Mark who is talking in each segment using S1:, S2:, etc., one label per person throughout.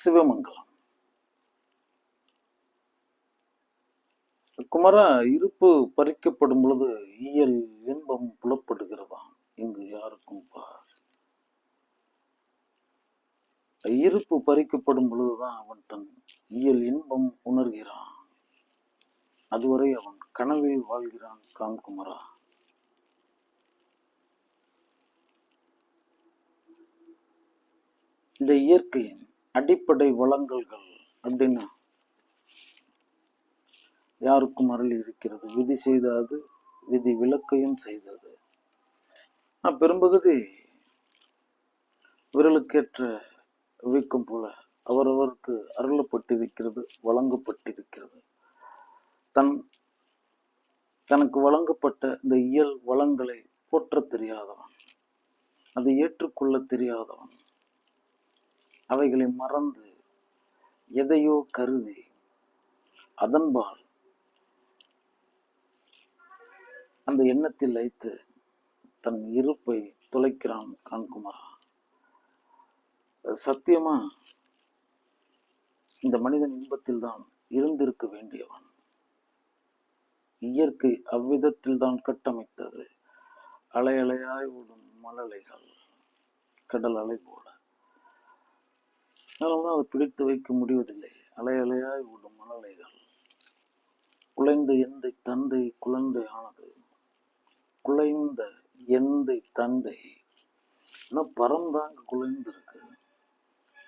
S1: சிவமங்கலம். குமரா, இருப்பு பறிக்கப்படும் பொழுது இயல் இன்பம் புலப்படுகிறதாம். இங்கு யாருக்கும் இருப்பு பறிக்கப்படும் பொழுதுதான் அவன் தன் இயல் இன்பம் உணர்கிறான். அதுவரை அவன் கனவில் வாழ்கிறான். காண்குமரா, இந்த இயற்கையின் அடிப்படை வளங்கள்கள் அப்படின்னா யாருக்கும் அருள் இருக்கிறது. விதி செய்தது, விதி விலக்கையும் செய்தது. பெரும்பகுதி விரலுக்கேற்ற வீக்கம் போல அவரவருக்கு அருளப்பட்டிருக்கிறது, வழங்கப்பட்டிருக்கிறது. தனக்கு வழங்கப்பட்ட இந்த இயல் வளங்களை போற்ற தெரியாதவன், அதை ஏற்றுக்கொள்ள தெரியாதவன், அவைகளை மறந்து எதையோ கருதி அதன்பால் அந்த எண்ணத்தில் வைத்து தன் இருப்பை தொலைக்கிறான். காண்குமரா, சத்தியமா இந்த மனிதன் இன்பத்தில் தான் இருந்திருக்க வேண்டியவன். இயற்கை அவ்விதத்தில் தான் கட்டமைத்தது. அலை அலையாய் ஓடும் மழலைகள், கடல் அலை போல. அதனால்தான் அதை பிடித்து வைக்க முடிவதில்லை. அலை அலையாய் ஓடும் மழலைகள். குலைந்த எந்தை தந்தை குழந்தை ஆனது. குலைந்த எந்தை தந்தை பரம்தாங்க குலைந்திருக்கு.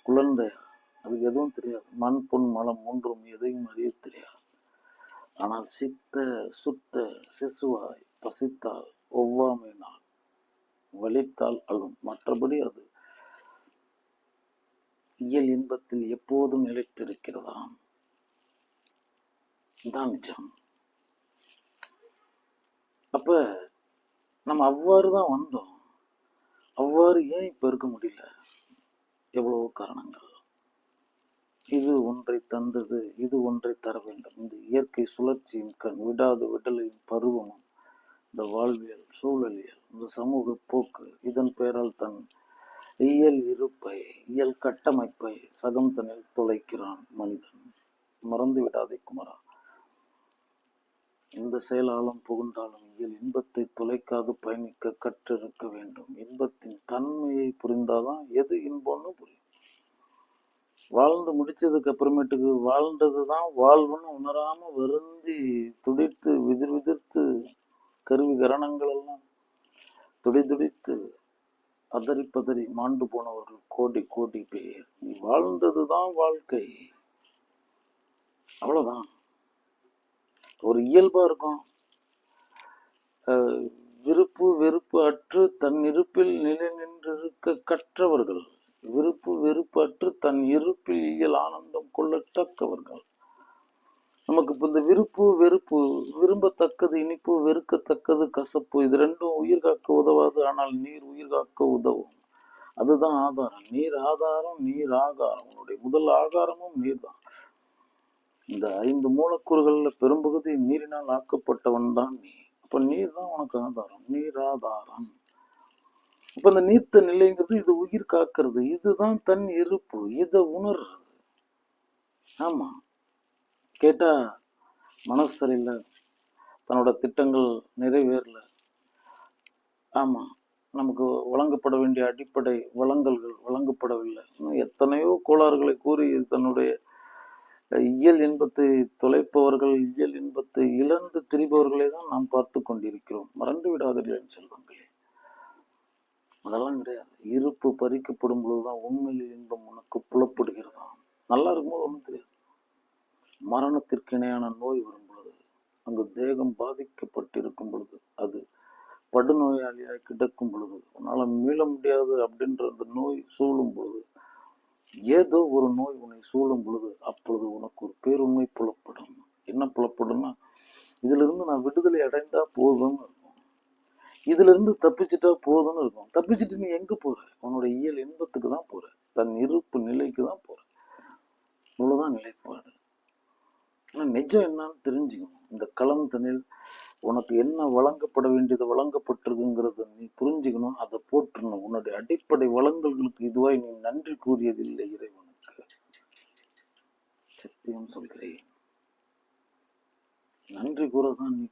S1: குழந்தையா, அதுக்கு எதுவும் தெரியாது. மண் பொன் மலம் ஒன்றும் எதையும் அறிய தெரியாது. ஆனால் சித்த சுத்த சிசுவாய் பசித்தால் ஒவ்வாமையினால் வலித்தால் அழும். மற்றபடி அது இயல் இன்பத்தில் எப்போதும் நிலைத்திருக்கிறதாம். தான் நிஜம். அப்ப நம்ம அவ்வாறு தான் வந்தோம். அவ்வாறு ஏன் இப்ப இருக்க முடியல? எவ்வளவோ காரணங்கள். இது ஒன்றை தந்தது, இது ஒன்றை தர வேண்டும். இந்த இயற்கை சுழற்சியின் கண் விடாத விடலையும் பருவமும், இந்த வாழ்வியல் சூழலியல், இந்த சமூக போக்கு, இதன் பெயரால் தன் இயல் இருப்பை, இயல் கட்டமைப்பை சகம் தனில் தொலைக்கிறான் மனிதன். மறந்து விடாதே குமரா. இந்த செயலாலும் புகுந்தாலும் இயல் இன்பத்தை தொலைக்காது பயணிக்க கற்றிருக்க வேண்டும். இன்பத்தின் தன்மையை புரிந்தாதான் எது இன்பம்னு புரியும். வாழ்ந்து முடிச்சதுக்கு அப்புறமேட்டுக்கு வாழ்ந்ததுதான் வாழ்வுன்னு உணராம வருந்தி துடித்து விதிர்த்து கருவி கரணங்கள் எல்லாம் துடித்து அதறி பதறி மாண்டு போனவர்கள் கோடி கோடி பேர். நீ வாழ்ந்ததுதான் வாழ்க்கை, அவ்வளவுதான். ஒரு இயல்பா இருக்கும். விருப்பு வெறுப்பு அற்று தன் இருப்பில் நிலை நின்றிருக்க கற்றவர்கள், விருப்பு வெறுப்பு அற்று தன் இருப்பில் இயல் ஆனந்தம் கொள்ளத்தக்கவர்கள். நமக்கு இப்ப இந்த விருப்பு வெறுப்பு, விரும்பத்தக்கது இனிப்பு, வெறுக்கத்தக்கது கசப்பு, இது ரெண்டும் உயிர் காக்க உதவாது. ஆனால் நீர் உயிர் காக்க உதவும். அதுதான் ஆதாரம். நீர் ஆதாரம், நீர் ஆகாரம். உன்னுடைய முதல் ஆகாரமும் நீர் தான். இந்த 5 மூலக்கூறுகள்ல பெரும்பகுதி நீரினால் ஆக்கப்பட்டவன் தான் நீ. அப்ப நீர் தான் உனக்கு ஆதாரம், நீர் ஆதாரம். அப்ப இந்த நீர்த்த நிலைங்கிறது இது உயிர் காக்கிறது. இதுதான் தன் இருப்பு, இதை உணர்றது. ஆமா, கேட்டா மனசு சரியில்லை, தன்னோட திட்டங்கள் நிறைவேறல. ஆமா, நமக்கு வழங்கப்பட வேண்டிய அடிப்படை வளங்கல்கள் வழங்கப்படவில்லை. எத்தனையோ கோளாறுகளை கூறி தன்னுடைய இயல் இன்பத்தை தொலைப்பவர்கள், இயல் இன்பத்தை இழந்து திரிபவர்களை தான் நாம் பார்த்து கொண்டிருக்கிறோம். மறந்து விடாதீர்கள் செல்வங்களே. அதெல்லாம் கிடையாது. இருப்பு பறிக்கப்படும் பொழுதுதான் உண்மையில் இன்பம் உனக்கு புலப்படுகிறதா. நல்லா இருக்கும்போது ஒன்றும் தெரியாது. மரணத்திற்கு இணையான நோய் வரும் பொழுது, அங்கு தேகம் பாதிக்கப்பட்டிருக்கும் பொழுது, அது படுநோயாளியாய் கிடக்கும் பொழுது, உன்னால மீள முடியாது அப்படின்ற அந்த நோய் சூழும் பொழுது, ஏதோ ஒரு நோய் உன்னை சூழும் பொழுது, அப்பொழுது உனக்கு ஒரு பேருண்மை புலப்படும். என்ன புலப்படும்னா, இதுல இருந்து நான் விடுதலை அடைந்தா போதும்னு இருக்கும். இதுல இருந்து தப்பிச்சுட்டா போதும்னு இருக்கும். தப்பிச்சுட்டு நீ எங்க போற? உன்னோட இயல் இன்பத்துக்கு தான் போற, தன் இருப்பு நிலைக்கு தான் போற. இவ்வளவுதான் நிலைப்பாடு. ஆனா நிஜம் என்னன்னு தெரிஞ்சுக்கணும். இந்த களம் தனில் உனக்கு என்ன வழங்கப்பட வேண்டியது வழங்கப்பட்டிருக்குங்கிறத நீ புரிஞ்சுக்கணும். அதை போற்றணும். உன்னுடைய அடிப்படை வளங்களுக்கு இதுவாய் நீ நன்றி கூறியதில்லை இறைவனுக்கு. சத்தியம் சொல்கிறேன், நன்றி கூறதான் நீ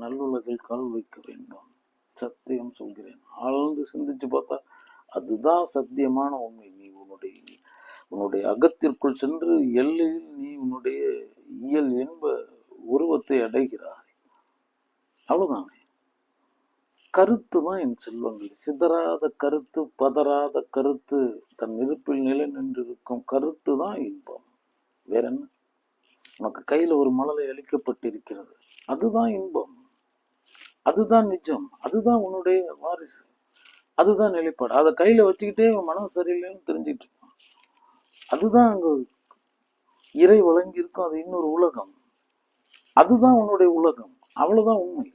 S1: நல்லுலகில் கால் வைக்க வேண்டும். சத்தியம் சொல்கிறேன். ஆழ்ந்து சிந்திச்சு பார்த்தா அதுதான் சத்தியமான உண்மை. நீ உன்னுடைய அகத்திற்குள் சென்று எல்லையில் நீ உன்னுடைய இயல் என்ப உருவத்தை அடைகிறாய். அவ்வளவுதானே. கருத்து தான் என் செல்வங்கள். சிதறாத கருத்து, பதறாத கருத்து, தன் இருப்பில் நிலை நின்றிருக்கும் கருத்து தான் இன்பம். வேற என்ன? உனக்கு கையில ஒரு மழலை அளிக்கப்பட்டிருக்கிறது, அதுதான் இன்பம், அதுதான் நிஜம், அதுதான் உன்னுடைய வாரிசு, அதுதான் நிலைப்பாடு. அதை கையில வச்சுக்கிட்டே மனம் சரியில்லைன்னு தெரிஞ்சுட்டு இருப்பான். அதுதான் அங்க இறை வழங்கி இருக்கும். அது இன்னொரு உலகம், அதுதான் உன்னுடைய உலகம். அவ்வளவுதான் உண்மை.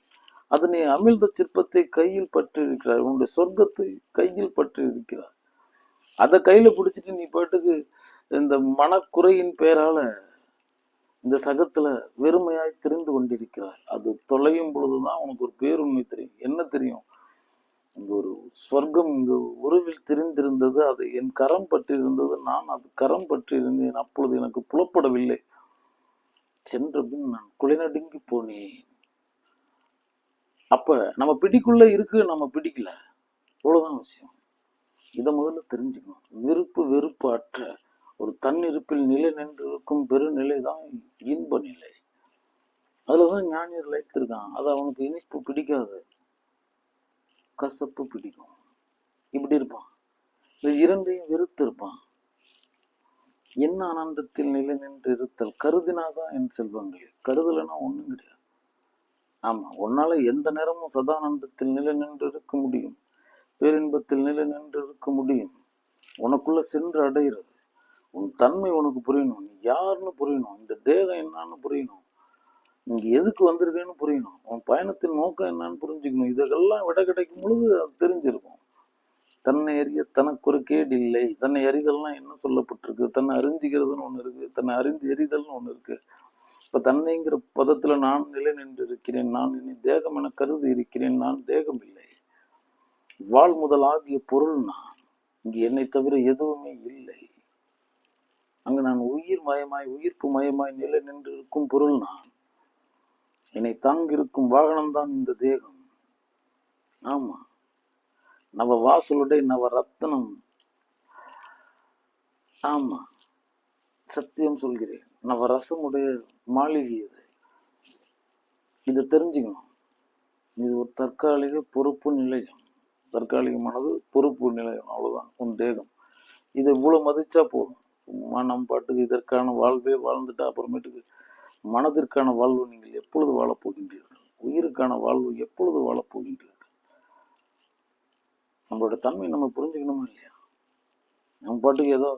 S1: அது நீ அமிழ்த சிற்பத்தை கையில் பற்றி இருக்கிறாய், உன்னுடைய சொர்க்கத்தை கையில் பற்றி இருக்கிறாய். அதை கையில பிடிச்சிட்டு நீ பாட்டுக்கு இந்த மனக்குறையின் பெயரால இந்த சகத்துல வெறுமையாய் தெரிந்து கொண்டிருக்கிறாய். அது தொலையும் பொழுதுதான் உனக்கு ஒரு பேருண்மை தெரியும். என்ன தெரியும்? இங்க ஒரு சொர்க்கம் இங்கு உருவில் தெரிந்திருந்தது, அது என் கரம் பற்றி இருந்தது, நான் அது கரம் பற்றி இருந்தேன். அப்பொழுது எனக்கு புலப்படவில்லை. சென்ற பின் நான் குலைநடுங்கி போனேன். அப்ப நம்ம பிடிக்குள்ள இருக்கு, நம்ம பிடிக்கல, இவ்வளவுதான் விஷயம். இதை முதல்ல தெரிஞ்சுக்கணும். விருப்பு வெறுப்பு அற்ற ஒரு தன்னிருப்பில் நிலை நின்று இருக்கும் பெருநிலை தான் இன்ப நிலை. அதுலதான் ஞானியர் லைத்திருக்கான். அது அவனுக்கு இனிப்பு பிடிக்காது, கசப்பு பிடிக்கும். இப்படி இருப்பான். இது இரண்டையும் வெறுத்து இருப்பான். என்ன ஆனந்தத்தில் நிலை நின்று இருத்தல் கருதினாதான் என் செல்வங்களே. கருதலைன்னா ஒண்ணும் கிடையாது. ஆமா, உன்னால எந்த நேரமும் சதானந்தத்தில் நிலை நின்று இருக்க முடியும், பேரின்பத்தில் நிலை நின்று இருக்க முடியும். உனக்குள்ள சென்று அடைகிறது. உன் தன்மை உனக்கு புரியணும். நீ யாருன்னு புரியணும். இந்த தேகம் என்னன்னு புரியணும். இங்க எதுக்கு வந்திருக்கேன்னு புரியணும். உன் பயணத்தின் நோக்கம் என்னன்னு புரிஞ்சுக்கணும். இதெல்லாம் விட கிடைக்கும் பொழுது அது தெரிஞ்சிருக்கும். தன்னை அறிய தனக்கு ஒரு கேடு இல்லை. தன்னை அறிதல்னா என்ன சொல்லப்பட்டிருக்கு? தன்னை அறிஞ்சுக்கிறதுன்னு ஒண்ணு இருக்கு, தன்னை அறிந்து எறிதல்னு ஒண்ணு இருக்கு. இப்ப தன்னைங்கிற பதத்துல நான் நிலை நின்று இருக்கிறேன். நான் இனி தேகம் என கருதி இருக்கிறேன். நான் தேகம் இல்லை. வாழ் முதல் ஆகிய பொருள் நான். இங்கு என்னை தவிர எதுவுமே இல்லை. அங்கு நான் உயிர் மயமாய் உயிர்ப்பு மயமாய் நிலை நின்று இருக்கும் பொருள் நான். என்னை தாங்கியிருக்கும் வாகனம்தான் இந்த தேகம். ஆமா, நவ வாசலுடைய நவ ரத்தனம். ஆமா, சத்தியம் சொல்கிறேன், நவ ரசமுடைய மாளிகை இது. இதை தெரிஞ்சுக்கணும். இது ஒரு தற்காலிக பொறுப்பு நிலையம். தற்காலிகமானது பொறுப்பு நிலையம், அவ்வளவுதான் உன் தேகம். இதை இவ்வளவு மதிச்சா போதும். மனம் பாட்டுக்கு இதற்கான வாழ்வே வாழ்ந்துட்டா அப்புறமேட்டுக்கு மனதிற்கான வாழ்வு நீங்கள் எப்பொழுது வாழப் போகின்றீர்கள்? உயிருக்கான வாழ்வு எப்பொழுது வாழப் போகின்றீர்கள்? நம்மளோட தன்மை நம்ம புரிஞ்சுக்கணுமா இல்லையா? நம்ம பாட்டுக்கு ஏதோ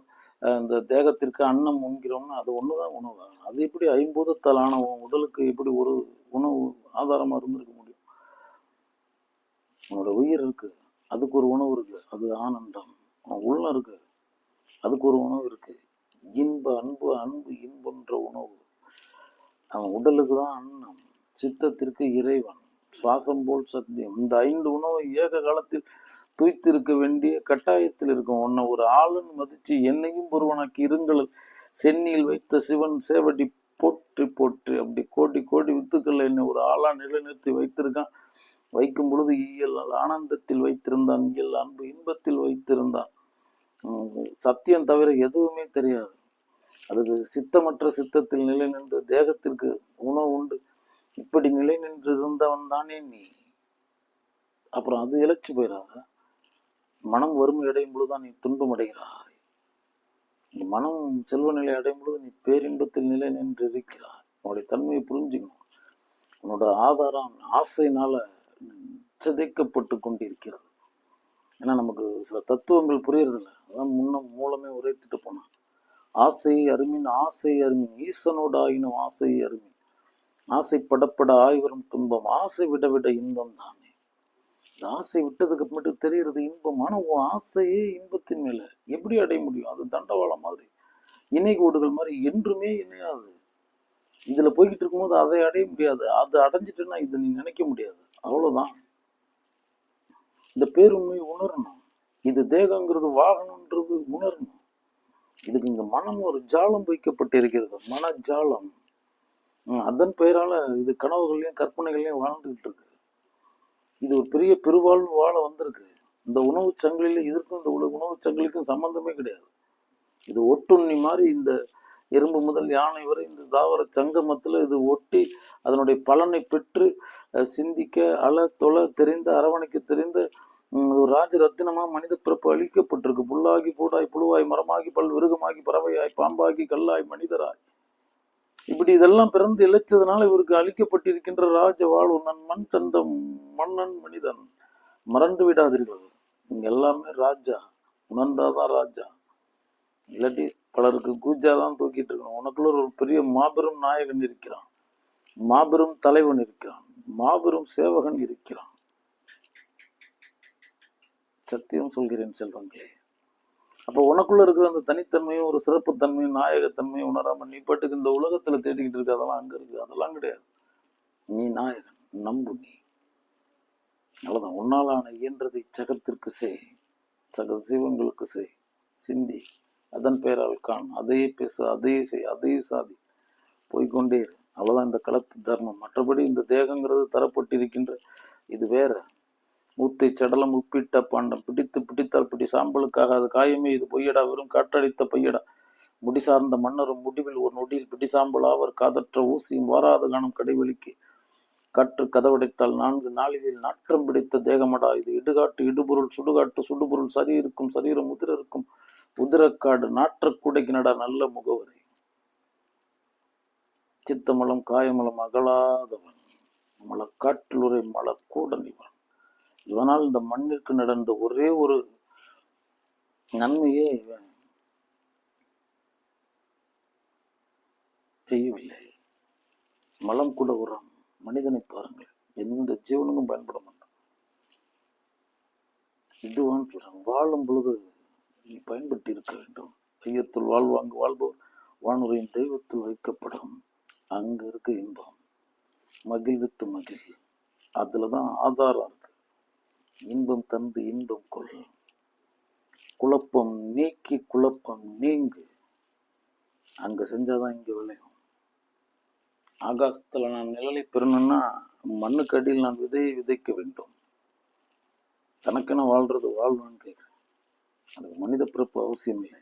S1: இந்த தேகத்திற்கு அன்னம் உண்கிறோம்னா அது ஒண்ணுதான் உணவு. அது எப்படி ஐம்பூதத்தால் ஆன உடலுக்கு எப்படி ஒரு உணவு ஆதாரமா இருந்திருக்க முடியும்? உன்னோட உயிர் இருக்கு, அதுக்கு ஒரு உணவு இருக்கு, அது ஆனந்தம். உள்ள இருக்கு, அதுக்கு ஒரு உணவு இருக்கு. இன்ப அன்பு, அன்பு இன்பன்ற உணவு. அவன் உடலுக்கு தான் அன்னம், சித்தத்திற்கு இறைவன், சுவாசம் போல் சத்தியம். இந்த 5 உணவை ஏக காலத்தில் தூய்த்து இருக்க வேண்டிய கட்டாயத்தில் இருக்கும். உன்னை ஒரு ஆளுன்னு மதிச்சு என்னையும் ஒருவனாக்கி இருங்கள் சென்னியில் வைத்த சிவன் சேவடி போற்றி போற்றி அப்படி கோடி கோடி வித்துக்கள் என்னை ஒரு ஆளா நிலைநிறுத்தி வைத்திருக்கான். வைக்கும் பொழுது இயல் ஆனந்தத்தில் வைத்திருந்தான், இயல் அன்பு இன்பத்தில் வைத்திருந்தான். சத்தியம் தவிர எதுவுமே தெரியாது. அதுக்கு சித்தமற்ற சித்தத்தில் நிலை நின்று தேகத்திற்கு உணவு உண்டு இப்படி நிலை நின்று இருந்தவன் தானே நீ. அப்புறம் அது இழைச்சு போயிடாத. மனம் வறுமை அடையும் பொழுதுதான் நீ துன்பம் அடைகிறாய். நீ மனம் செல்வ நிலை அடையும் பொழுது நீ பேரின்பத்தில் நிலை நின்று இருக்கிறாய். உன்னுடைய தன்மையை புரிஞ்சுக்கணும். உன்னோட ஆதாரம் ஆசையினால சிதைக்கப்பட்டு கொண்டிருக்கிறது. ஏன்னா நமக்கு சில தத்துவங்கள் புரியறதில்ல. அதான் மூலமே உரைத்துட்டு போனான். ஆசை அருமின் ஆசை அருமின் ஈசனோடு ஆயினும் ஆசை அருமின் ஆசைப்படப்பட ஆய்வரும் துன்பம் ஆசை விட விட இன்பம் தானே. இந்த ஆசை விட்டதுக்கு மட்டும் தெரிகிறது இன்பம். ஆனா உன் ஆசையே இன்பத்தின் மேல எப்படி அடைய முடியும்? அது தண்டவாளம் மாதிரி, இணை கோடுகள் மாதிரி என்றுமே இணையாது. இதுல போய்கிட்டு இருக்கும்போது அதை அடைய முடியாது. அது அடைஞ்சிட்டுன்னா இதை நீ நினைக்க முடியாது. அவ்வளவுதான். இந்த பேருண்மை உணரணும். இது தேகங்கிறது வாகனம்ன்றது உணரணும். இதுக்கு இங்க மனம் ஒரு ஜாலம் வைக்கப்பட்டிருக்கிறது, மன ஜாலம். அதன் பெயரால இது கனவுகள்லயும் கற்பனைகள்லயும் வாழ்ந்துகிட்டு இருக்கு. இது ஒரு பெரிய பெருவாழ்வு வாழ வந்திருக்கு. இந்த உணவு சங்கிலியில இதற்கும் இந்த உணவு சங்கிலிக்கும் சம்பந்தமே கிடையாது. இது ஒட்டுண்ணி மாதிரி இந்த எறும்பு முதல் யானை வரை இந்த தாவர சங்கமத்துல இது ஒட்டி அதனுடைய பலனை பெற்று சிந்திக்க தொலை தெரிந்த அரவணைக்க தெரிந்த ஒரு ராஜ ரத்தினமா மனித பிறப்பு அளிக்கப்பட்டிருக்கு. புல்லாகி பூடாய் புழுவாய் மரமாகி பல் விருகமாகி பறவையாய் பாம்பாகி கல்லாய் மனிதராய் இப்படி இதெல்லாம் பிறந்து இழைச்சதுனால இவருக்கு அளிக்கப்பட்டிருக்கின்ற ராஜ வாழ்வு. நன் மண் தந்த மன்னன் மனிதன் மறந்து விடாதீர்கள். இங்க எல்லாமே ராஜா, உணர்ந்தாதான் ராஜா. இல்லாட்டி பலருக்கு கூஜாதான் தூக்கிட்டு இருக்கணும். உனக்குள்ள ஒரு பெரிய மாபெரும் நாயகன் இருக்கிறான், மாபெரும் தலைவன் இருக்கிறான், மாபெரும் சேவகன் இருக்கிறான். சத்தியம் சொல்கிறேன் செல்வங்களே. அப்போ உனக்குள்ள இருக்கிற அந்த தனித்தன்மையும் ஒரு சிறப்புத்தன்மையும் நாயகத்தன்மையும் உணராம நீ பாட்டுக்கு இந்த உலகத்துல தேடிக்கிட்டு இருக்க, அதெல்லாம் அங்க இருக்கு. அதெல்லாம் கிடையாது. நீ நாயகன், நம்பு நீ. அவ்வளவுதான். உன்னாலான இயன்றதை சகத்திற்கு செய், சக சிவங்களுக்கு செய், சிந்தி, அதன் பெயரால் காண், அதையே பேசு, அதையே செய், அதையே சாதி, போய்கொண்டே இரு. அவ்வளவுதான் இந்த களத்து தர்மம். மற்றபடி இந்த தேகங்கிறது தரப்பட்டிருக்கின்ற இது வேற. ஊத்தை சடலம் உப்பிட்ட பாண்டம் பிடித்தால் பிடி சாம்பலுக்காக அது காயமே இது பொய்யடா, வெறும் காற்றடித்த பையடா. முடி சார்ந்த மன்னரும் முடிவில் ஒரு நொடியில் பிடி சாம்பல் ஆவர். காதற்ற ஊசியும் வாராத காணும் கடைவெளிக்கு காற்று கதவடைத்தால் 4 நாளில் நாற்றம் பிடித்த தேகமடா இது. இடுகாட்டு இடுபொருள் சுடுகாட்டு சுடுபொருள் சரி இருக்கும் சரீரம் உதிர இருக்கும் உதிரக்காடு நாற்ற கூடைக்கு நடா நல்ல முகவரி. சித்தமலம் காயமலம் அகலாதவன் மலக்காட்டிலுரை மலக்கூடன் இவன். இவனால் இந்த மண்ணிற்கு நடந்த ஒரே ஒரு நன்மையே இவன் செய்யவில்லை. மலம் கூட உரம். மனிதனை பாருங்கள், எந்த ஜீவனுக்கும் பயன்பட மாட்டான். இதுவான் வாழும் பொழுது நீ பயன்பட்டு இருக்க வேண்டும். ஐயத்துள் வாழ்வாங்கு வாழ்பவர் வானுரையின் தெய்வத்தில் வைக்கப்படும். அங்க இருக்க இன்பம், மகிழ்வித்து மகிழ். அதுலதான் ஆதாரம் இருக்கு. இன்பம் தந்து இன்பம் கொள், குழப்பம் நீக்கி குழப்பம் நீங்கு. அங்க செஞ்சாதான் இங்க விளையும். ஆகாசத்துல நான் நிழலை பெறணும்னா மண்ணுக்கு அடியில் நான் விதையை விதைக்க வேண்டும். தனக்கென வாழ்றது வாழ்வான்னு கேட்கிறேன். அதுக்கு மனித பிறப்பு அவசியம் இல்லை.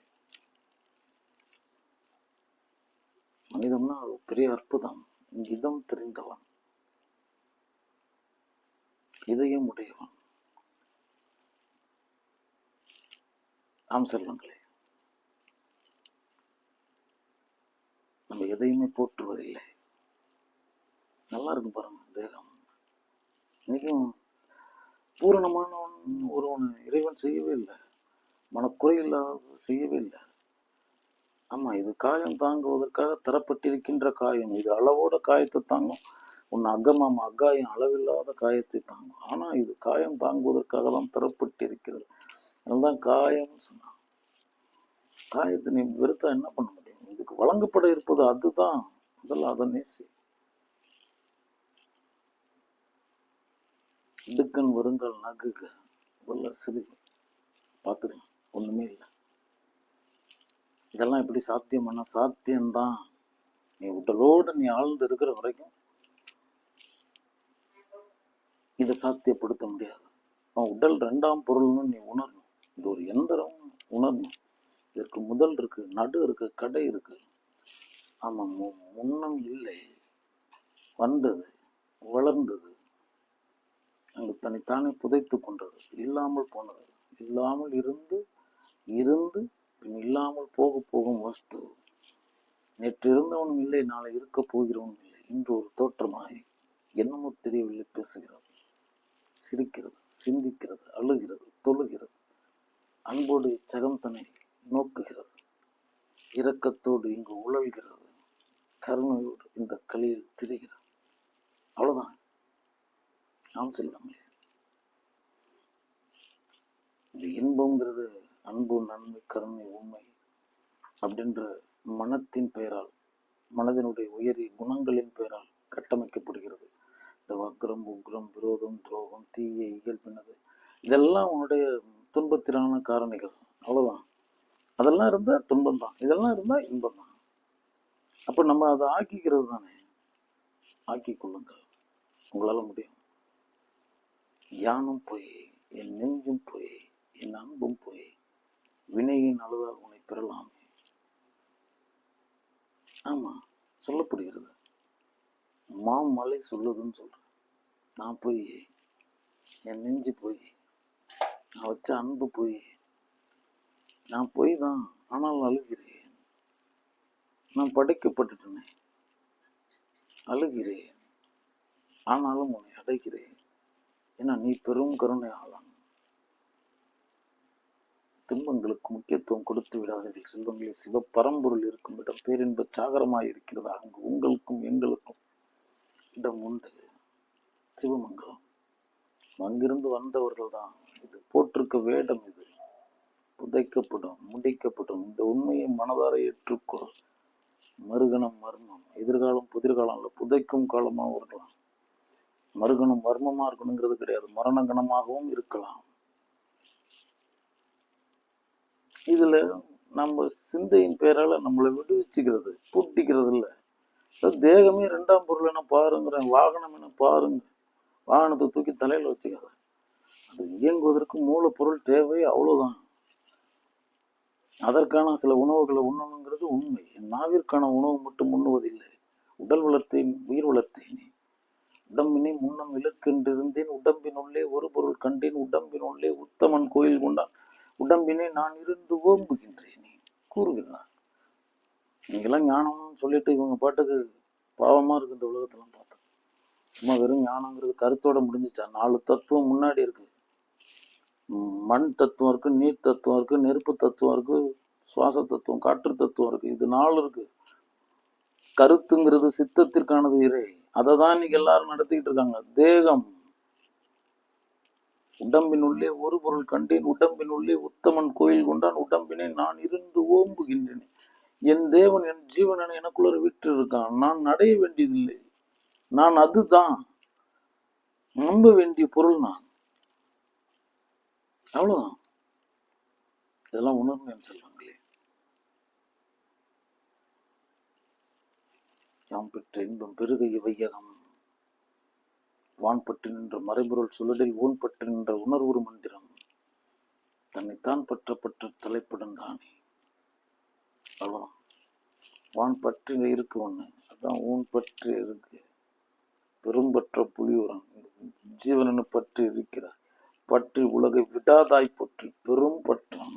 S1: மனிதம்னா ஒரு பெரிய அற்புதம். இதம் தெரிந்தவன், இதயம் உடையவன். ஆம் செல்வங்களே, நம்ம எதையுமே போற்றுவதில்லை. நல்லா இருக்கு பாருங்க தேகம். இன்னைக்கும் பூரணமானவன் ஒருவன் இறைவன் செய்யவே இல்லை, மனக்குறை இல்லாத செய்யவே இல்லை. ஆமா, இது காயம் தாங்குவதற்காக தரப்பட்டிருக்கின்ற காயம். இது அளவோட காயத்தை தாங்கும். உன் அகமாம் அகாயம் அளவில்லாத காயத்தை தாங்கும். ஆனா இது காயம் தாங்குவதற்காக தான் தரப்பட்டிருக்கிறது. அதுதான் காயம் சொன்னான். காயத்தை நீ வெறுத்தா என்ன பண்ண முடியும்? இதுக்கு வழங்கப்பட இருப்பது அதுதான். முதல்ல அதை நேசி. இடுக்கன் வருங்கால் நகுக, முதல்ல சிறு பார்த்துக்கலாம். ஒண்ணுமே இல்லை. இதெல்லாம் எப்படி சாத்தியம்னா சாத்தியம்தான். நீ உடலோடு நீ ஆழ்ந்து இருக்கிற வரைக்கும் இதை சாத்தியப்படுத்த முடியாது. உடல் 2ஆம் பொருள்னு நீ உணரணும். இது ஒரு எந்திரம் உணரணும். இதற்கு முதல் இருக்கு, நடு இருக்கு, கடை இருக்கு. ஆமா, முன்னம் இல்லை, வந்தது, வளர்ந்தது, அங்கு தன்னைத்தானே புதைத்து கொண்டது, இல்லாமல் போனது, இல்லாமல் இருந்து இருந்து பின் இல்லாமல் போக போகும் வஸ்து. நேற்று இருந்தவனும் இல்லை, நாளை இருக்க போகிறவனும் இல்லை. இன்று ஒரு தோற்றமாய் என்னமோ தெரியவில்லை பேசுகிறது, சிரிக்கிறது, சிந்திக்கிறது, அழுகிறது, தொழுகிறது, அன்போடு சகந்தனை நோக்குகிறது, இரக்கத்தோடு இங்கு உழல்கிறது, கருணையோடு இந்த களியில் திரிகிறது. அவ்வளவுதான். நாம் செல்லமே. இந்த இன்பங்கிறது அன்பு, நன்மை, கருணை, உண்மை அப்படின்ற மனத்தின் பெயரால், மனதினுடைய உயரிய குணங்களின் பெயரால் கட்டமைக்கப்படுகிறது. இந்த வக்ரம், உக்ரம், விரோதம், துரோகம், தீய இயல்பினது இதெல்லாம் உன்னுடைய துன்பத்திலான காரணிகள். அவ்வளவுதான். அதெல்லாம் இருந்தா துன்பம் தான், இதெல்லாம் இருந்தா இன்பம் தான். அப்ப நம்ம அதை ஆக்கிக்கிறது தானே. ஆக்கி கொள்ளுங்கள், உங்களால முடியும். தியானம் போய், என் நெஞ்சும் போய், என் அன்பும் போய், வினையின் அழுதால் உன்னை பெறலாமே. ஆமா, சொல்லப்படுகிறது. மாமலை சொல்லுதுன்னு சொல்றேன். நான் போய், என் நெஞ்சு போய், நான் வச்ச அன்பு போய், நான் போய் தான், ஆனால் அழுகிறேன். நான் படைக்கப்பட்டுட்டேனே, அழுகிறேன், ஆனாலும் உன்னை அடைகிறேன். ஏன்னா நீ பெரும் கருணை ஆளான். துன்பங்களுக்கு முக்கியத்துவம் கொடுத்து விடாதீர்கள் செல்வங்களே. சிவ பரம்பொருள் இருக்கும் இடம் பேரின்ப சாகரமாய் இருக்கிறதா, அங்கு உங்களுக்கும் எங்களுக்கும் இடம் உண்டு. சிவமங்கலம் அங்கிருந்து வந்தவர்கள் தான். இது போட்டிருக்க வேடம், இது புதைக்கப்படும், முடிக்கப்படும். இந்த உண்மையை மனதார ஏற்றுக்கொள். மறுகணம் மர்மம், எதிர்காலம் புதிர்காலம் இல்லை, புதைக்கும் காலமாக இருக்கலாம். மறுகணம் மர்மமா இருக்கணுங்கிறது கிடையாது, மரண கணமாகவும் இருக்கலாம். இதுல நம்ம சிந்தையின் பேரால நம்மளை விடுவிச்சுக்கிறது, பூட்டிக்கிறது இல்லை. தேகமே ரெண்டாம் பொருள் என பாருங்கிறேன், வாகனம் என பாருங்க. வாகனத்தை தூக்கி தலையில வச்சுக்காத. அது இயங்குவதற்கு மூலப்பொருள் தேவை, அவ்வளவுதான். அதற்கான சில உணவுகளை உண்ணணுங்கிறது உண்மை. நாவிற்கான உணவு மட்டும் உண்ணுவதில்லை. உடல் வளர்த்தேன், உயிர் வளர்த்தேனே. உடம்பினை முன்னம் இலக்கென்றிருந்தேன், உடம்பினுள்ளே ஒரு பொருள் கண்டேன், உடம்பினுள்ளே உத்தமன் கோயில் கொண்டான், உடம்பினை நான் இருந்து ஓம்புகின்றேனே கூறுகிறார். நீங்கெல்லாம் ஞானம்னு சொல்லிட்டு இவங்க பாட்டுக்கு பாவமா இருக்கு இந்த உலகத்தெல்லாம் பார்த்தா. சும்மா வெறும் ஞானங்கிறது கருத்தோட முடிஞ்சிச்சா? 4 தத்துவம் முன்னாடி இருக்கு. மண் தத்துவம் இருக்கு, நீர் தத்துவம் இருக்கு, நெருப்பு தத்துவம் இருக்கு, சுவாச தத்துவம், காற்று தத்துவம் இருக்கு. இது 4 இருக்கு. கருத்துங்கிறது சித்தத்திற்கானது இறை. அதை தான் இன்னைக்கு எல்லாரும் நடத்திக்கிட்டு இருக்காங்க. தேகம், உடம்பினுள்ளே ஒரு பொருள் கண்டேன், உடம்பினுள்ளே உத்தமன் கோயில் கொண்டான், உடம்பினை நான் இருந்து ஓம்புகின்றேன். என் தேவன் என் ஜீவனனை எனக்குள்ள விட்டு இருக்கான். நான் அடைய வேண்டியதில்லை, நான் அதுதான். நம்ப வேண்டிய பொருள் நான், அவ்வளவுதான். இதெல்லாம் உணர்ந்தேன்னு சொல்லுவாங்களே. யாம் பெற்ற இன்பம் பெருகைய வையகம், வான் பற்றி நின்ற மறைபொருள் சுழலில் ஊன் பற்றி நின்ற உணர்வுறு மந்திரம், தன்னைத்தான் பற்ற தலைப்படும் தானே. அவ்வளவுதான். வான் பற்றி இருக்கு ஒண்ணு, அதான் ஊன் பற்றி இருக்கு. பெரும்பற்ற புலியூரன் ஜீவனு பற்றி இருக்கிறார். பற்றி உலகை விடாதாய் பற்றி பெரும் பற்றான்.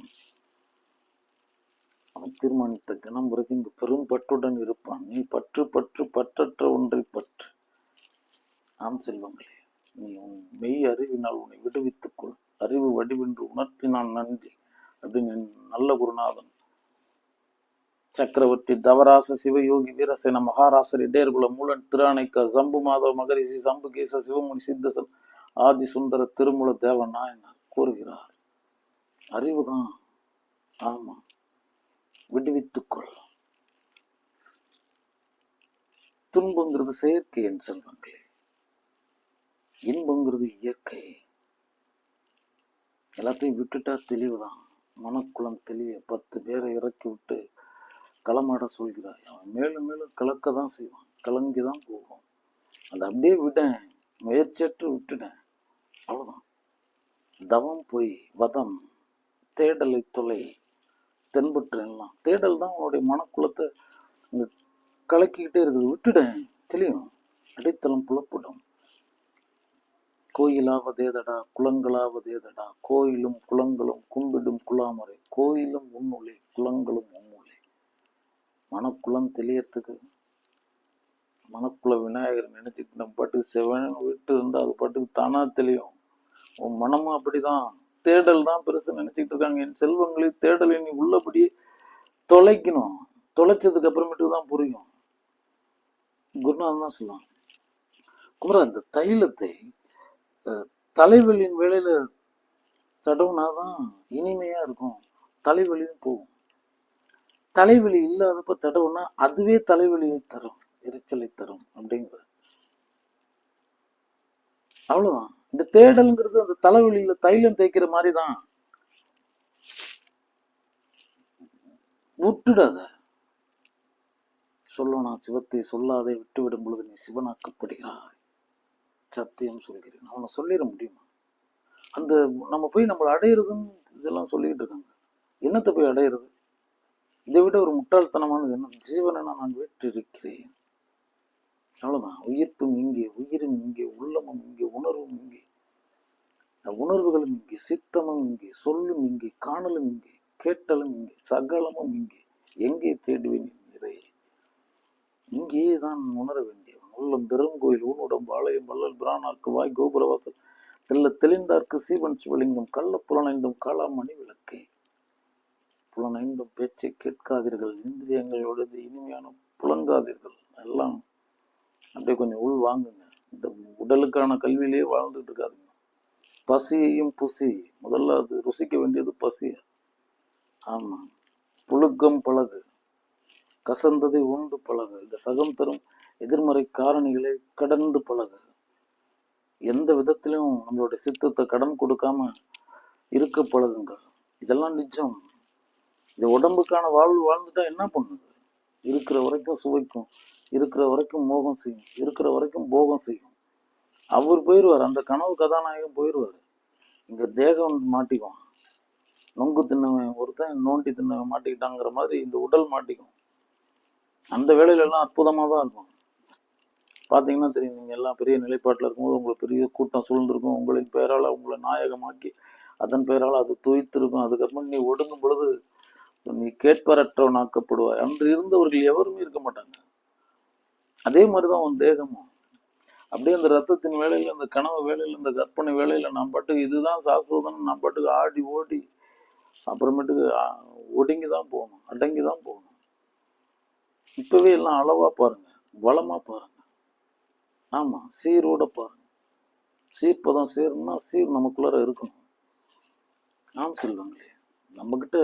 S1: அவன் தீர்மானித்த கணம் வரைக்கும் இங்கு பெரும் பற்றுடன் இருப்பான். நீ பற்று பற்று பற்றற்ற ஒன்றை பற்று. ஆம் செல்வங்களே, நீ உன் மெய் அறிவினால் உன்னை விடுவித்துக்கொள். அறிவு வடிவென்று உணர்த்தினான் நன்றி அப்படின்னு நல்ல குருநாதன் சக்கரவர்த்தி தவராச சிவயோகி வீரசேன மகாராசர் இடேர்குல மூலன் திராணைக்க சம்பு மாதவ மகரிஷி சம்புகேச சிவமுனி சித்தசன் ஆதி சுந்தர திருமுல தேவ நாயனார் கூறுகிறார். அறிவுதான். ஆமா, விடுவித்துக்கொள். துன்பங்கிறது செயற்கை என் செல்வங்களே, இன்பங்கிறது இயற்கை. எல்லாத்தையும் விட்டுட்டா தெளிவுதான். மனக்குளம் தெளிய 10 பேரை இறக்கி விட்டு களமாட சொல்கிறாய். அவன் மேலும் மேலும் கலக்க தான் செய்வான், கலங்கிதான் போகும். அதை அப்படியே விட முயற்சியற்று விட்டுட்டேன், அவ்வளவுதான். தவம் போய் வதம், தேடலை தொலை, தென்பற்று எல்லாம். தேடல் தான் உன்னுடைய மனக்குளத்தை கலக்கிக்கிட்டே இருக்குது. விட்டுடேன், தெளியும். அடித்தளம் புலப்படும். கோயிலாவதேதடா குளங்களாவதேதடா, கோயிலும் குளங்களும் கும்பிடும் குலாமரை, கோயிலும் உன்னுள்ளே குளங்களும் உன்னுள்ளே. மனக்குளம் தெளியறதுக்கு மனக்குள விநாயகர் நினைச்சிட்டு நம்ம பாட்டுக்கு செவன் விட்டு இருந்தா அது பாட்டுக்கு தானா தெளியும். உன் மனமும் அப்படிதான். தேடல் தான் பெருசு நினைச்சிட்டு இருக்காங்க என் செல்வங்களே. தேடலை நீ உள்ளபடியே தொலைக்கணும். தொலைச்சதுக்கு அப்புறமேட்டுக்கு தான் புரியும். குருநாதன் தான் சொல்லுவாங்க, குமரா இந்த தைலத்தை தலைவலியின் வேலையில தடவுனாதான் இனிமையா இருக்கும், தலைவலியும் போகும். தலைவலி இல்லாதப்ப தடவுனா அதுவே தலைவலியை தரும், எரிச்சலை தரும் அப்படிங்கிற. அவ்வளவுதான். இந்த தேடல்ங்கிறது அந்த தலைவலியில தைலம் தேய்க்கிற மாதிரிதான். விட்டுடாத. சொல்லணும் சிவத்தை சொல்லாதே விட்டுவிடும் பொழுது நீ சிவனாக்கப்படுகிறாய். சத்தியம் சொல்கிறேன். அவனை சொல்லிட முடியுமா? அந்த நம்ம போய் நம்மளை அடையிறதுன்னு இதெல்லாம் சொல்லிக்கிட்டு இருக்காங்க. என்னத்தை போய் அடையிறது? இதை விட ஒரு முட்டாள்தனமானது என்ன? ஜீவனை நான் வெற்றிருக்கிறேன். அவ்வளவுதான். உயிர்ப்பும் இங்கே, உயிரும் இங்கே, உள்ளமும் இங்கே, உணர்வும் இங்கே, உணர்வுகளும் இங்கே, சித்தமும் இங்கே, சொல்லும் இங்கே, காணலும் இங்கே, கேட்டலும் இங்கே, சகலமும் இங்கே. எங்கே தேடுவேன் நிறைய? இங்கேயே தான் உணர வேண்டியவன். உள்ளம் பெருங்கோயில் ஊனுடம் ஆலயம் வள்ளல் பிரானார்க்கு வாய் கோபுரவாசல் தெல்ல தெளிந்தார்க்கு சீவன் சிவலிங்கம் கள்ள புலனைந்தும் காளாமணி விளக்கே. புலனைந்தும் பேச்சை கேட்காதீர்கள், இந்திரியங்களோட இனிமையான புலங்காதீர்கள். எல்லாம் அப்படியே கொஞ்சம் உள் வாங்குங்க. இந்த உடலுக்கான கல்வியிலேயே வாழ்ந்துட்டு இருக்காதுங்க. பசியையும் புசி, முதல்ல அது ருசிக்க வேண்டியது பசிய. ஆமா, புழுக்கம் பழகு, கசந்ததை உண்டு பழகு, இந்த சகம் தரும் எதிர்மறை காரணிகளை கடந்து பழகு. எந்த விதத்திலும் நம்மளுடைய சித்தத்தை கடன் கொடுக்காம இருக்க பழகுங்கள். இதெல்லாம் நிஜம். இது உடம்புக்கான வாழ்வு வாழ்ந்துட்டா என்ன பண்ணுது? இருக்கிற வரைக்கும் சுவைக்கும், இருக்கிற வரைக்கும் மோகம் செய்யும், இருக்கிற வரைக்கும் போகம் செய்யும். அவர் போயிடுவார், அந்த கனவு கதாநாயகம் போயிடுவார். இங்க தேகம் மாட்டிக்கும். நொங்கு தின்னவன் ஒருத்தன் நோண்டி தின்னவன் மாட்டிக்கிட்டாங்கிற மாதிரி இந்த உடல் மாட்டிக்கும். அந்த வேலையில எல்லாம் அற்புதமா தான் இருக்கும். பாத்தீங்கன்னா தெரியும், நீங்க எல்லாம் பெரிய நிலைப்பாட்டுல இருக்கும்போது உங்களுக்கு பெரிய கூட்டம் சூழ்ந்திருக்கும். உங்களின் பெயரால உங்களை நாயகமாக்கி அதன் பெயரால் அது துய்த்திருக்கும். அதுக்கப்புறம் நீ ஒடுங்கும் பொழுது நீ கேட்பரற்றவன் ஆக்கப்படுவாய். அன்று இருந்தவர்கள் எவருமே இருக்க மாட்டாங்க. அதே மாதிரிதான் உன் தேகமும். அப்படியே அந்த ரத்தத்தின் வேலையில, அந்த கனவு வேலையில, இந்த கற்பனை வேலையில நான் பாட்டுக்கு இதுதான் சாஸ்திரம், நான் பாட்டுக்கு ஆடி ஓடி அப்புறமேட்டுக்கு ஒடுங்கி தான் போகணும், அடங்கி தான் போகணும். இப்பவே எல்லாம் அளவா பாருங்க, வளமா பாருங்க. ஆமா, சீரோட பாருங்க. சீர்ப்பதம் சேரணும்னா சீர் நமக்குள்ளார இருக்கணும். ஆம் சொல்லுவாங்களே, நம்ம கிட்ட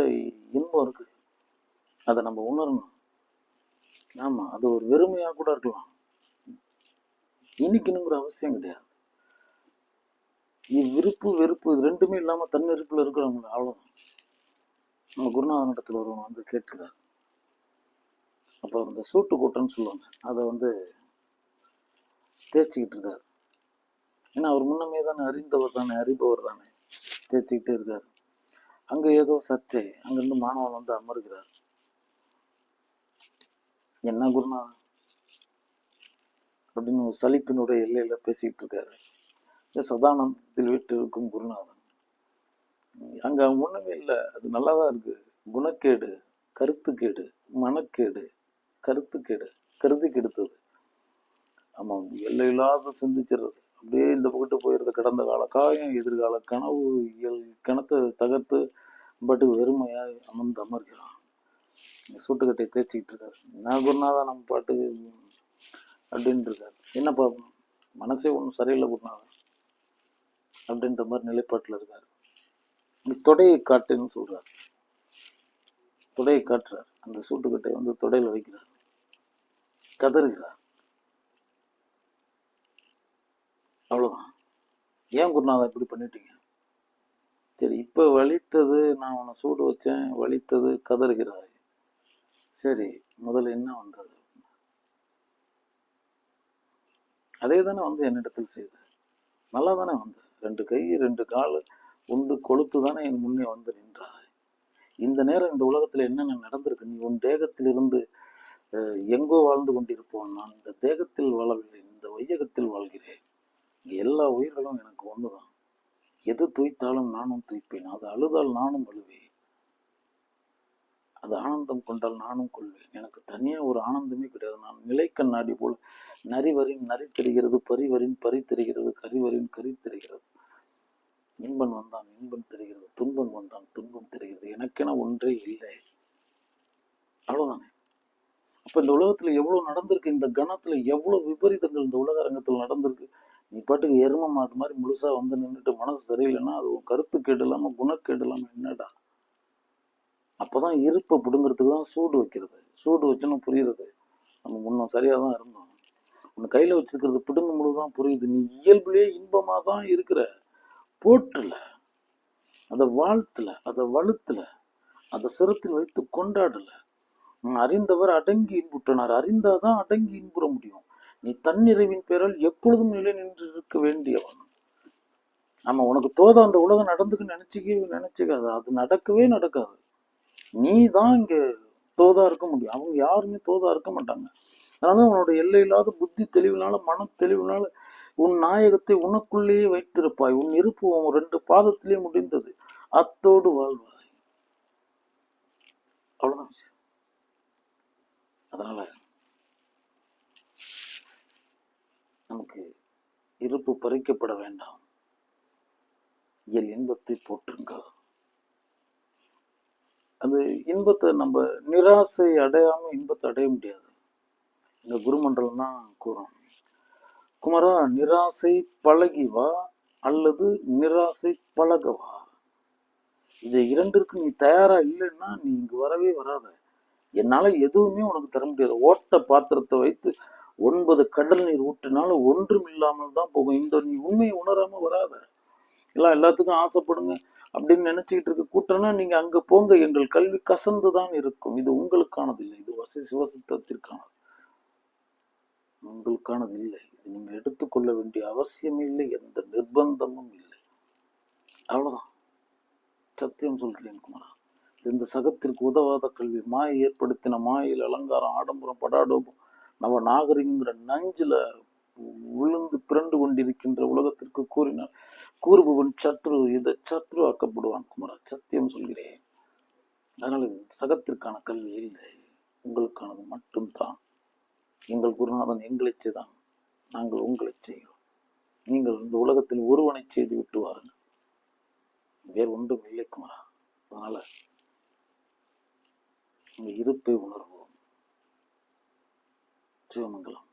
S1: இன்பம் இருக்கு, அதை நம்ம உணரணும். ஆமா, அது ஒரு வெறுமையா கூட இருக்கலாம், இனிக்கணுங்கிற அவசியம் கிடையாது. விருப்பு வெறுப்பு இது ரெண்டுமே இல்லாம தன்னிருப்புல இருக்கிறவங்க அவ்வளவுதான். நம்ம குருநாதன் இடத்துல ஒருவன் வந்து கேட்கிறார். அப்ப இந்த சூட்டு கூட்டம்னு சொல்லுவாங்க, அதை தேய்ச்சிக்கிட்டு இருக்காரு. ஏன்னா அவர் முன்னமே தானே அறிந்தவர் தானே, அறிபவர் தானே, தேய்ச்சிக்கிட்டே இருக்காரு. அங்க ஏதோ சர்ச்சை. அங்கிருந்து மாணவன் வந்து அமர்கிறார். என்ன குருநாதன் அப்படின்னு ஒரு சலிப்பினுடைய எல்லையில பேசிக்கிட்டு இருக்காரு. சதானந்தத்தில் விட்டு இருக்கும் குருநாதன். அங்க ஒண்ணுமே இல்லை, அது நல்லாதான் இருக்கு. குணக்கேடு, கருத்துக்கேடு, மனக்கேடு, கருத்துக்கேடு, கருதி கெடுத்தது. ஆமா, எல்லையில்லாத சிந்திச்சிடுறது. அப்படியே இந்த பக்கத்து போயிடுறது. கடந்த கால காயம், எதிர்கால கனவு, கணத்தை தகர்த்து பாட்டுக்கு வெறுமையாய் அமர்கிறான். சூட்டுக்கட்டை தேய்ச்சிக்கிட்டு இருக்காரு. நான் குருநாதன் நம்ம பாட்டுக்கு அப்படின்னு இருக்காரு. என்னப்பா மனசே ஒன்றும் சரியில்லை குருநாதன் அப்படின்ற மாதிரி நிலைப்பாட்டுல இருக்காரு. தொடையை காட்டுன்னு சொல்றாரு. தொடையை காட்டுறார். அந்த சூட்டுக்கட்டை வந்து தொடையில வைக்கிறார். கதறுகிறார். அவ்வளவுதான். ஏன் குருநாதா இப்படி பண்ணிட்டீங்க? சரி, இப்ப வலித்தது, நான் உன்னை சூடு வச்சேன், வலித்தது, கதறுகிறாய். சரி, முதல்ல என்ன வந்தது? அதே தானே வந்து என்னிடத்தில் செய்த. நல்லா தானே வந்து 2 கை 2 கால் உண்டு கொளுத்து தானே என் முன்னே வந்து நின்றாய். இந்த நேரம் இந்த உலகத்துல என்னென்ன நடந்திருக்கு? நீ உன் தேகத்திலிருந்து எங்கோ வாழ்ந்து கொண்டிருப்போம். நான் இந்த தேகத்தில் வாழவில்லை, இந்த வையகத்தில் வாழ்கிறேன். எல்லா உயிர்களும் எனக்கு ஒண்ணுதான். எது துய்த்தாலும் நானும் துய்ப்பேன். அது அழுதால் நானும் அழுவேன். அது ஆனந்தம் கொண்டால் நானும் கொள்வேன். எனக்கு தனியா ஒரு ஆனந்தமே கிடையாது. நான் நிலை கண்ணாடி போல் நரிவரின் நரி தெரிகிறது, பரிவரின் பறி தெரிகிறது, கரிவரின் கறி தெரிகிறது. இன்பன் வந்தான் இன்பம் தெரிகிறது, துன்பன் வந்தான் துன்பம் தெரிகிறது. எனக்கென ஒன்றே இல்லை. அவ்வளவுதானே. அப்ப இந்த உலகத்துல எவ்வளவு நடந்திருக்கு, இந்த கணத்துல எவ்வளவு விபரீதங்கள் இந்த உலக அரங்கத்துல நடந்திருக்கு. நீ பாட்டுக்கு எரும மாட்டு மாதிரி முழுசா வந்து நின்றுட்டு மனசு சரியில்லைன்னா அது கருத்து கேடு இல்லாம குணக்கேடு இல்லாம என்னடா? அப்பதான் இருப்பை பிடுங்கிறதுக்கு தான் சூடு வைக்கிறது. சூடு வச்சுன்னு புரியுறது நம்ம முன்னும் சரியா தான் இருந்தோம். உன்னை கையில வச்சிருக்கிறது பிடுங்கும் பொழுதுதான் புரியுது நீ இயல்புலயே இன்பமா தான் இருக்கிற. போற்றுல, அதை வாழ்த்துல, அதை வலுத்துல, அதை சிரத்தில் வைத்து கொண்டாடல. அறிந்தவர் அடங்கி இன்புற்றனார். அறிந்தாதான் அடங்கி இன்புற முடியும். நீ தன்னிறைவின் பெயரால் எப்பொழுதும் நிலை நின்று இருக்க வேண்டியவன். ஆமா, உனக்கு தோதா அந்த உலகம் நடந்துக்குன்னு நினைச்சுக்காது. அது நடக்கவே நடக்காது. நீ தான் இங்க தோதா இருக்க முடியும். அவங்க யாருமே தோதா இருக்க மாட்டாங்க. அதனால உன்னோட எல்லை இல்லாத புத்தி தெளிவினால, மன தெளிவினால உன் நாயகத்தை உனக்குள்ளேயே வைத்திருப்பாய். உன் இருப்பு உன் 2 பாதத்திலே முடிந்தது. அத்தோடு வாழ்வாய். அவ்வளவுதான் விஷயம். அதனால நமக்கு இருப்பு பறிக்கப்பட வேண்டாம். இயல் இன்பத்தை போற்றுங்கள். அந்த இன்பத்தை நம்ம நிராசை அடையாம இன்பத்தை அடைய முடியாது. எங்க குருமண்டலம் தான் கூறும், குமரா, நிராசை பழகிவா அல்லது நிராசை பழகவா. இது 2ற்கு நீ தயாரா இல்லைன்னா நீ இங்கு வரவே வராத. என்னால எதுவுமே உனக்கு தர முடியாது. ஓட்ட பாத்திரத்தை வைத்து 9 கடல் நீர் ஊற்றினாலும் ஒன்றும் இல்லாமல் தான் போகும். இந்த நீ உண்மையை உணராம வராத. எல்லாத்துக்கும் ஆசைப்படுங்க அப்படின்னு நினைச்சுக்கிட்டு இருக்க கூட்டம்னா நீங்க அங்க போங்க. எங்கள் கல்வி கசந்துதான் இருக்கும். இது உங்களுக்கானது இல்லை. இது சிவசித்தத்திற்கானது, உங்களுக்கானது இல்லை. இது நீங்க எடுத்துக்கொள்ள வேண்டிய அவசியமே இல்லை. எந்த நிர்பந்தமும் இல்லை. அவ்வளவுதான். சத்தியம் சொல்றேன் குமாரா. இந்த சகத்திற்கு உதவாத கல்வி, மாயை ஏற்படுத்தின மாயில் அலங்காரம், ஆடம்பரம், படாடோபம், நவ நாகரிகங்கிற நஞ்சுல விழுந்து பிறண்டு கொண்டிருக்கின்ற உலகத்திற்கு கூறினார் கூறுபவன் சத்ரு, இதை சத்ரு ஆக்கப்படுவான் குமாரா. சத்தியம் சொல்கிறேன். அதனால இது சகத்திற்கான கல்வி இல்லை, உங்களுக்கானது மட்டும்தான். எங்கள் குருநாதன் எங்களை செய்தான், நாங்கள் உங்களை செய்கிறோம். நீங்கள் இந்த உலகத்தில் ஒருவனை செய்து விட்டு வாருங்கள், வேறு ஒன்றும் இல்லை குமாரா. அதனால இருப்பை உணர்வோம். சிவமங்கலம்.